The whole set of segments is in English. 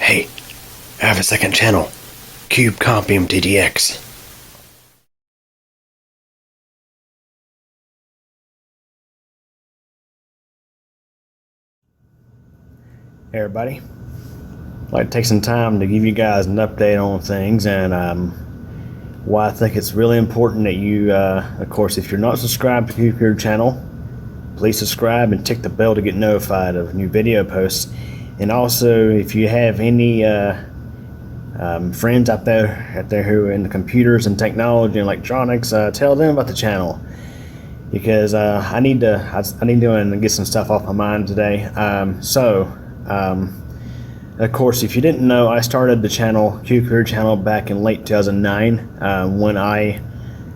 Hey, I have a second channel, Cube Compium DDX. Hey everybody, I'd like to take some time to give you guys an update on things and why I think it's really important that you, of course, if you're not subscribed to the Cube channel, please subscribe and tick the bell to get notified of new video posts. And also, if you have any friends out there who are into computers and technology and electronics, tell them about the channel, because I need to get some stuff off my mind today. Of course, if you didn't know, I started the channel, Q Career channel, back in late 2009 when I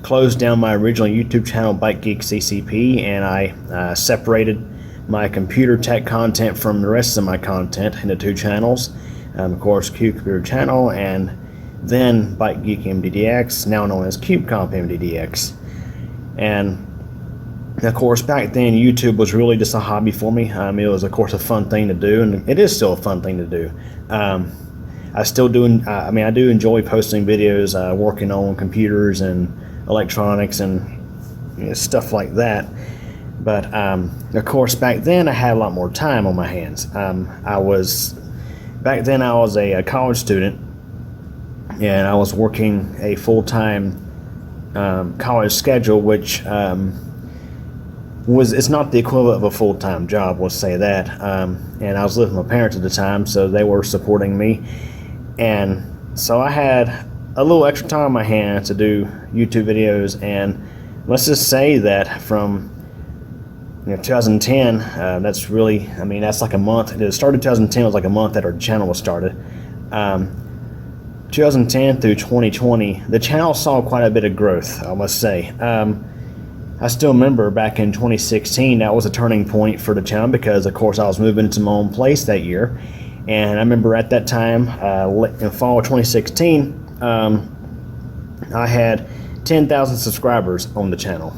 closed down my original YouTube channel, Bike Geek CCP, and I separated my computer tech content from the rest of my content into two channels. Of course, Q Career channel, and then Bike Geek MDDX, now known as Cube Comp MDDX. And of course, back then, YouTube was really just a hobby for me. It was, of course, a fun thing to do, and it is still a fun thing to do. I still do. I do enjoy posting videos, working on computers and electronics and stuff like that. But of course, back then I had a lot more time on my hands. Back then I was a college student, and I was working a full-time college schedule, which it's not the equivalent of a full-time job, we'll say that. And I was living with my parents at the time, so they were supporting me, and so I had a little extra time on my hands to do YouTube videos. And let's just say that from 2010, that's really, that's like a month. It started 2010, was like a month that our channel was started. 2010 through 2020, the channel saw quite a bit of growth, I must say. I still remember back in 2016, that was a turning point for the channel, because of course I was moving into my own place that year. And I remember at that time, in fall of 2016, I had 10,000 subscribers on the channel.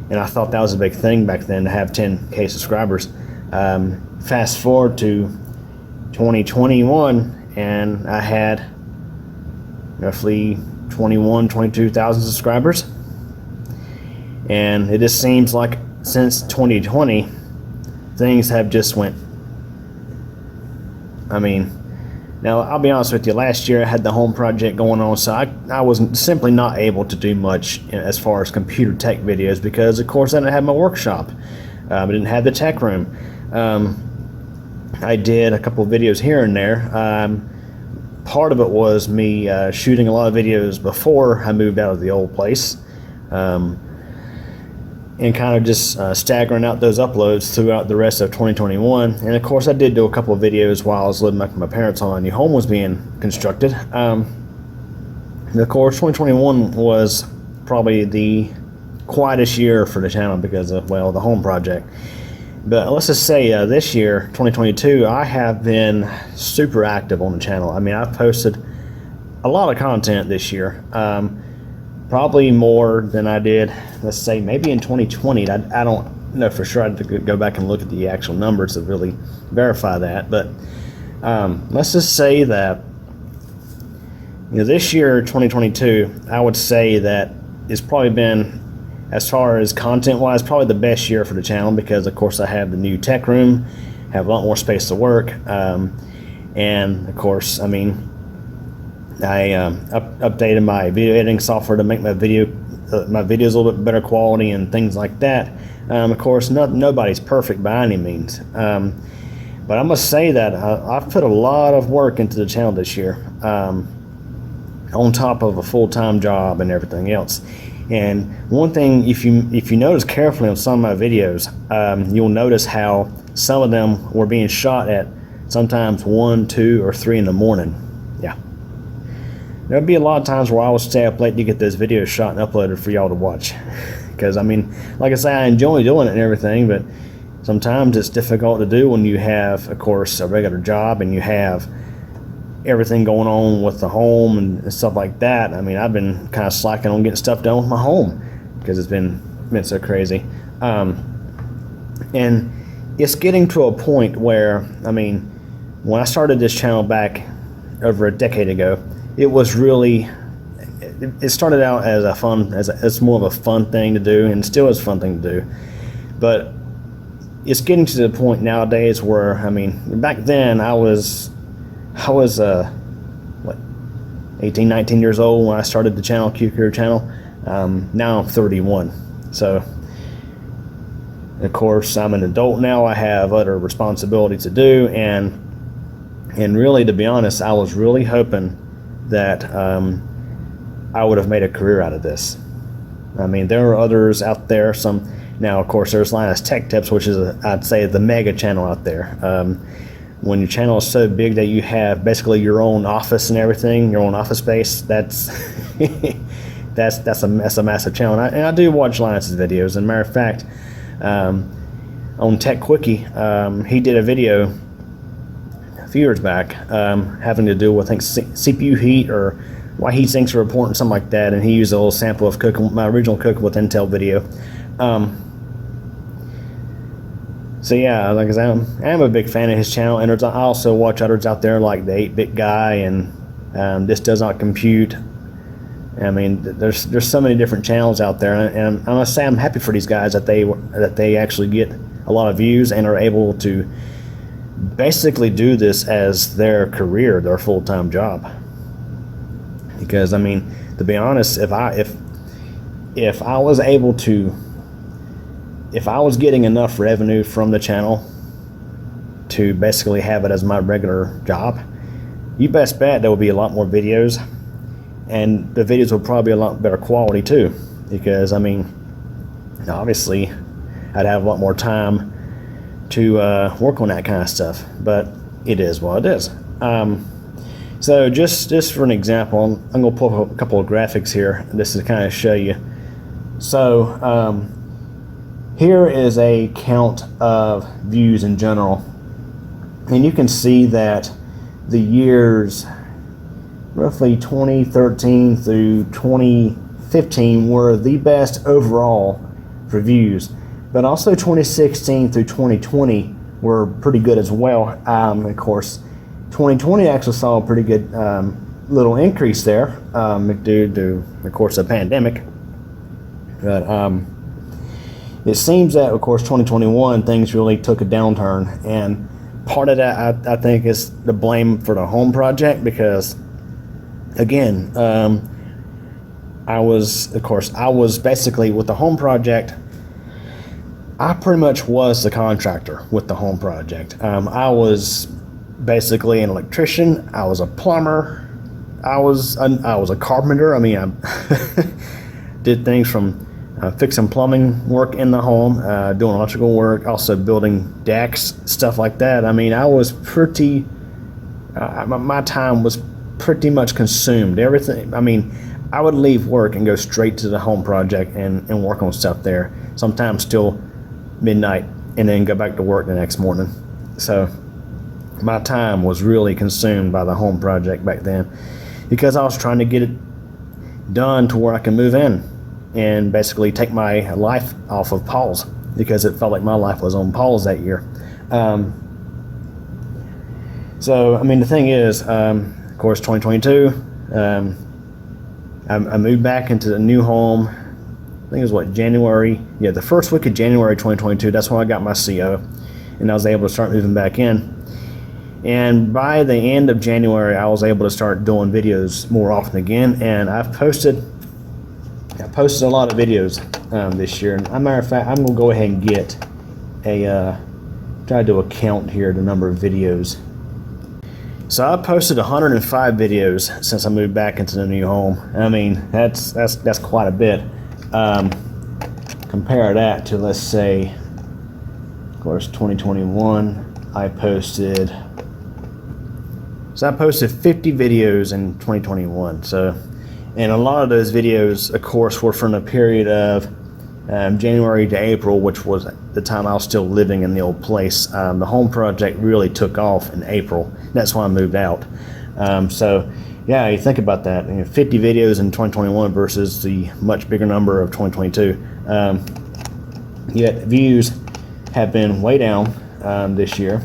And I thought that was a big thing back then, to have 10K subscribers. Fast forward to 2021, and I had roughly 22,000 subscribers. And it just seems like since 2020, things have just went. Now I'll be honest with you, last year I had the home project going on, so I was simply not able to do much as far as computer tech videos, because of course I didn't have my workshop. I didn't have the tech room. I did a couple of videos here and there. Part of it was me shooting a lot of videos before I moved out of the old place. And kind of just staggering out those uploads throughout the rest of 2021. And of course I did do a couple of videos while I was living back with my parents while a new home was being constructed. And of course 2021 was probably the quietest year for the channel because of, well, the home project. But let's just say this year, 2022, I have been super active on the channel. I've posted a lot of content this year. Probably more than I did, let's say, maybe in 2020. I don't know for sure. I have to go back and look at the actual numbers to really verify that. But let's just say that this year, 2022, I would say that it's probably been, as far as content-wise, probably the best year for the channel, because, of course, I have the new tech room, have a lot more space to work, and, of course, I updated my video editing software to make my videos a little bit better quality and things like that. Of course, nobody's perfect by any means, but I must say that I've put a lot of work into the channel this year, on top of a full-time job and everything else. And one thing, if you notice carefully on some of my videos, you'll notice how some of them were being shot at sometimes 1, 2, or 3 in the morning. Yeah. There'll be a lot of times where I will stay up late to get those videos shot and uploaded for y'all to watch. Because, like I say, I enjoy doing it and everything, but sometimes it's difficult to do when you have, of course, a regular job and you have everything going on with the home and stuff like that. I've been kind of slacking on getting stuff done with my home because it's been so crazy. And it's getting to a point where, when I started this channel back over a decade ago, it was really, it started out as it's more of a fun thing to do, and still is a fun thing to do. But it's getting to the point nowadays where, I mean, back then I was 18, 19 years old when I started the channel, Cube Career channel. Now I'm 31. So, of course, I'm an adult now. I have other responsibilities to do, and really, to be honest, I was really hoping that I would have made a career out of this. I mean, there are others out there. Now, of course, there's Linus Tech Tips, which is, I'd say, the mega channel out there. When your channel is so big that you have basically your own office and everything, your own office space, that's that's a massive channel. And I do watch Linus's videos. As a matter of fact, on Tech Quickie, he did a video a few years back having to do with, I think, CPU heat or why heat sinks are important, something like that. And he used a little sample of my original Cooking with Intel video. So yeah, like I said, I am a big fan of his channel, and I also watch others out there like the 8-Bit Guy and This Does Not Compute. I mean, there's so many different channels out there, and I must say I'm happy for these guys that they actually get a lot of views and are able to basically do this as their career, their full-time job. Because I mean, to be honest, if I was able to, if I was getting enough revenue from the channel to basically have it as my regular job, you best bet there will be a lot more videos, and the videos will probably be a lot better quality too, because I mean, obviously I'd have a lot more time to work on that kind of stuff, but it is what it is. So just for an example, I'm going to pull up a couple of graphics here just to kind of show you. So here is a count of views in general, and you can see that the years roughly 2013 through 2015 were the best overall for views, but also 2016 through 2020 were pretty good as well. Of course, 2020 actually saw a pretty good little increase there due to, of course, the pandemic. But it seems that, of course, 2021 things really took a downturn, and part of that I think is the blame for the home project, because again, I was basically with the home project, I pretty much was the contractor with the home project. I was basically an electrician, I was a plumber, I was a carpenter. I mean, I did things from fixing plumbing work in the home, doing electrical work, also building decks, stuff like that. I mean, I was pretty, my time was pretty much consumed. Everything, I mean, I would leave work and go straight to the home project and work on stuff there, sometimes till midnight, and then go back to work the next morning. So my time was really consumed by the home project back then, because I was trying to get it done to where I can move in and basically take my life off of pause, because it felt like my life was on pause that year. So I mean, the thing is, of course, 2022, I moved back into the new home. I think it was January, yeah, the first week of January 2022. That's when I got my CO, and I was able to start moving back in. And by the end of January, I was able to start doing videos more often again, and I posted a lot of videos this year. And as a matter of fact, I'm gonna go ahead and get a try to do a count here, the number of videos. So I posted 105 videos since I moved back into the new home. I mean, that's quite a bit. Compare that to, let's say, of course, 2021. I posted 50 videos in 2021. So, and a lot of those videos, of course, were from the period of January to April, which was the time I was still living in the old place. The home project really took off in April. That's when I moved out. So yeah, you think about that, 50 videos in 2021 versus the much bigger number of 2022. Yet views have been way down this year.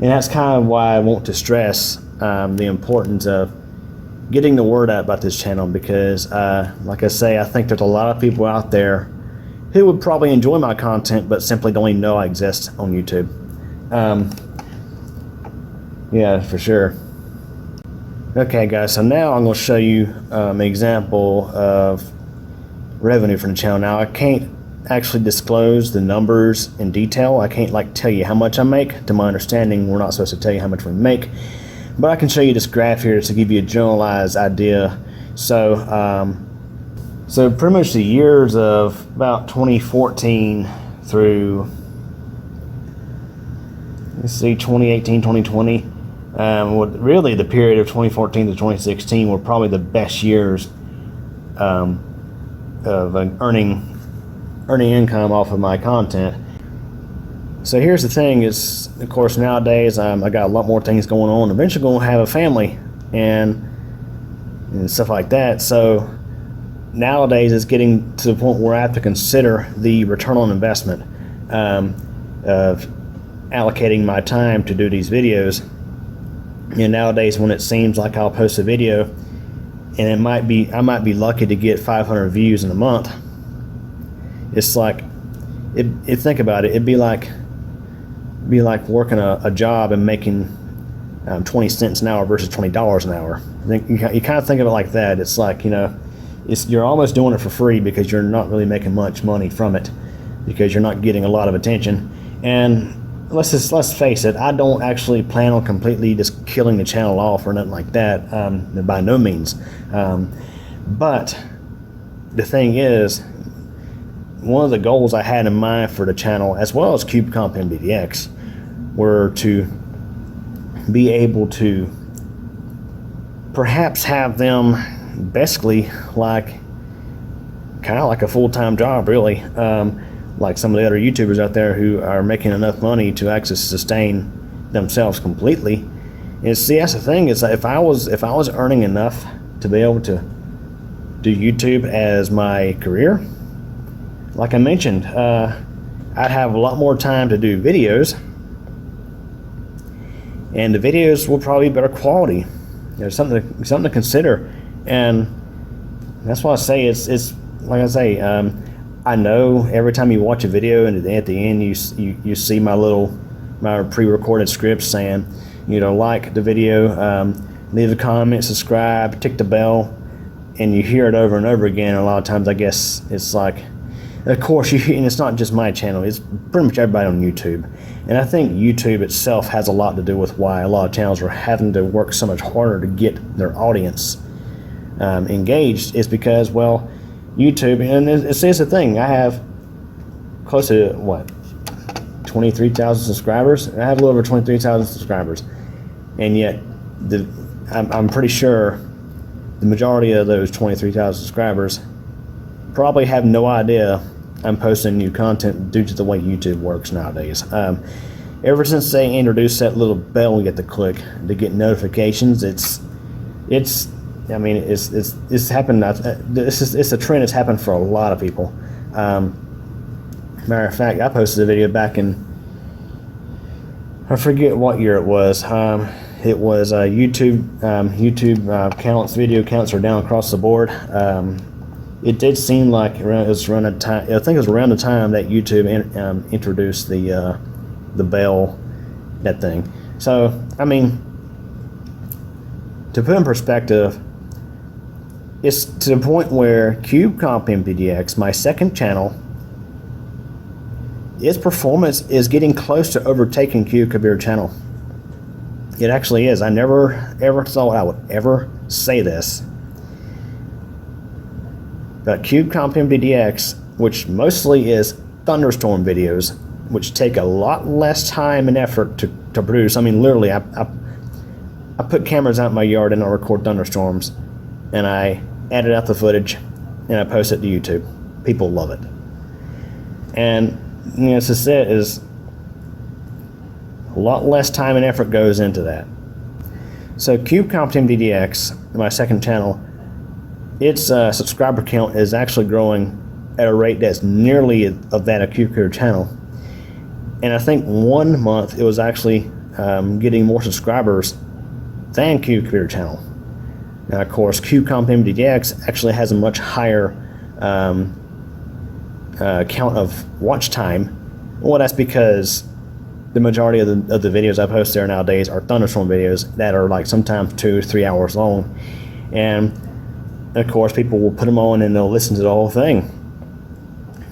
And that's kind of why I want to stress the importance of getting the word out about this channel, because like I say, I think there's a lot of people out there who would probably enjoy my content but simply don't even know I exist on YouTube. Yeah, for sure. Okay guys, so now I'm going to show you an example of revenue from the channel. Now I can't actually disclose the numbers in detail. I can't like tell you how much I make. To my understanding, we're not supposed to tell you how much we make, but I can show you this graph here to give you a generalized idea. So so pretty much the years of about 2014 through, let's see, 2018, 2020, really the period of 2014 to 2016 were probably the best years of earning income off of my content. So here's the thing is, of course, nowadays I got a lot more things going on. Eventually going to have a family and stuff like that. So nowadays it's getting to the point where I have to consider the return on investment of allocating my time to do these videos. And nowadays when it seems like I'll post a video and I might be lucky to get 500 views in a month, it's like think about it, it'd be like working a job and making 20 cents an hour versus $20 an hour. I think you kind of think of it like that. It's like, you know, you're almost doing it for free because you're not really making much money from it, because you're not getting a lot of attention. And let's face it, I don't actually plan on completely just killing the channel off or nothing like that, by no means. But the thing is, one of the goals I had in mind for the channel, as well as CubeComp MTDX, were to be able to perhaps have them basically like kind of like a full-time job, really, like some of the other YouTubers out there who are making enough money to actually sustain themselves completely. And see, that's the thing, is that if I was earning enough to be able to do YouTube as my career, like I mentioned, I'd have a lot more time to do videos, and the videos will probably be better quality. There's something to consider, and that's why I say it's like I say. I know every time you watch a video and at the end you see my pre-recorded script saying, you know, like the video, leave a comment, subscribe, tick the bell, and you hear it over and over again. And a lot of times, I guess it's like, of course, and it's not just my channel, it's pretty much everybody on YouTube. And I think YouTube itself has a lot to do with why a lot of channels are having to work so much harder to get their audience engaged, is because, well, YouTube, and it's the thing, I have close to, what, 23,000 subscribers? I have a little over 23,000 subscribers. And yet, I'm pretty sure the majority of those 23,000 subscribers probably have no idea I'm posting new content due to the way YouTube works nowadays. Ever since they introduced that little bell we get to click to get notifications, it's happened. It's a trend that's happened for a lot of people. Matter of fact, I posted a video back in, I forget what year it was. It was YouTube counts, video counts are down across the board. It did seem like it was around the time. I think it was around the time that YouTube introduced the bell, that thing. So I mean, to put in perspective, it's to the point where CubeComp MTDX, my second channel, its performance is getting close to overtaking CubeComputer channel. It actually is. I never ever thought I would ever say this, but CubeComp MTDX, which mostly is thunderstorm videos, which take a lot less time and effort to produce. I mean, literally, I put cameras out in my yard and I record thunderstorms, and I edit out the footage, and I post it to YouTube. People love it. And, you know, it's just it is a lot less time and effort goes into that. So CubeComp MTDX, my second channel, its subscriber count is actually growing at a rate that's nearly of that of CubeComputer channel. And I think 1 month it was actually getting more subscribers than Cube Computer Channel. Now, of course, Cube Comp MTDX actually has a much higher count of watch time. Well, that's because the majority of the videos I post there nowadays are thunderstorm videos that are like sometimes 2 or 3 hours long. And of course, people will put them on and they'll listen to the whole thing.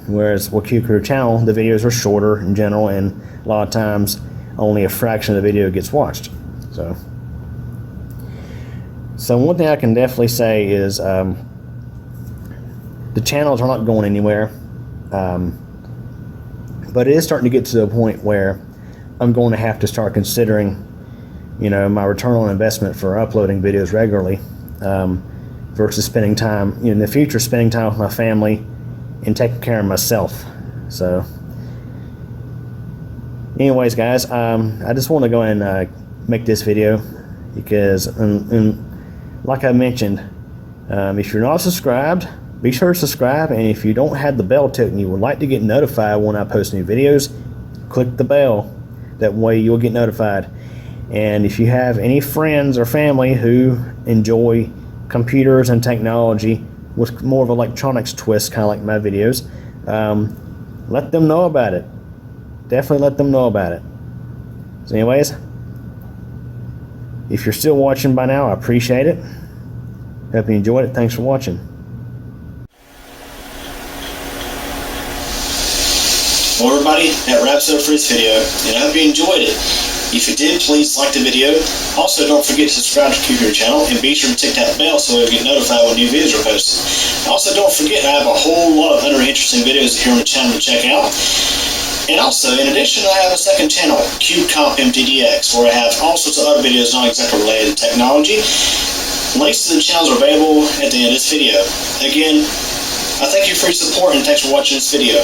Whereas with Cube Computer Channel, the videos are shorter in general, and a lot of times only a fraction of the video gets watched. So one thing I can definitely say is the channels are not going anywhere, but it is starting to get to the point where I'm going to have to start considering, my return on investment for uploading videos regularly, versus spending time, in the future, spending time with my family and taking care of myself. So anyways, guys, I just want to go ahead and make this video because, and like I mentioned, if you're not subscribed, be sure to subscribe, and if you don't have the bell ticked and you would like to get notified when I post new videos, click the bell. That way you'll get notified. And if you have any friends or family who enjoy computers and technology with more of an electronics twist, kind of like my videos, let them know about it. Definitely let them know about it. So anyways, if you're still watching by now, I appreciate it. Hope you enjoyed it. Thanks for watching. Well, everybody, that wraps it up for this video, and I hope you enjoyed it. If you did, please like the video. Also, don't forget to subscribe to Cube Computer Channel, and be sure to tick that bell so you'll get notified when new videos are posted. Also, don't forget, I have a whole lot of other interesting videos here on the channel to check out. And also, in addition, I have a second channel, Cube Comp MTDX, where I have all sorts of other videos not exactly related to technology. Links to the channels are available at the end of this video. Again, I thank you for your support and thanks for watching this video.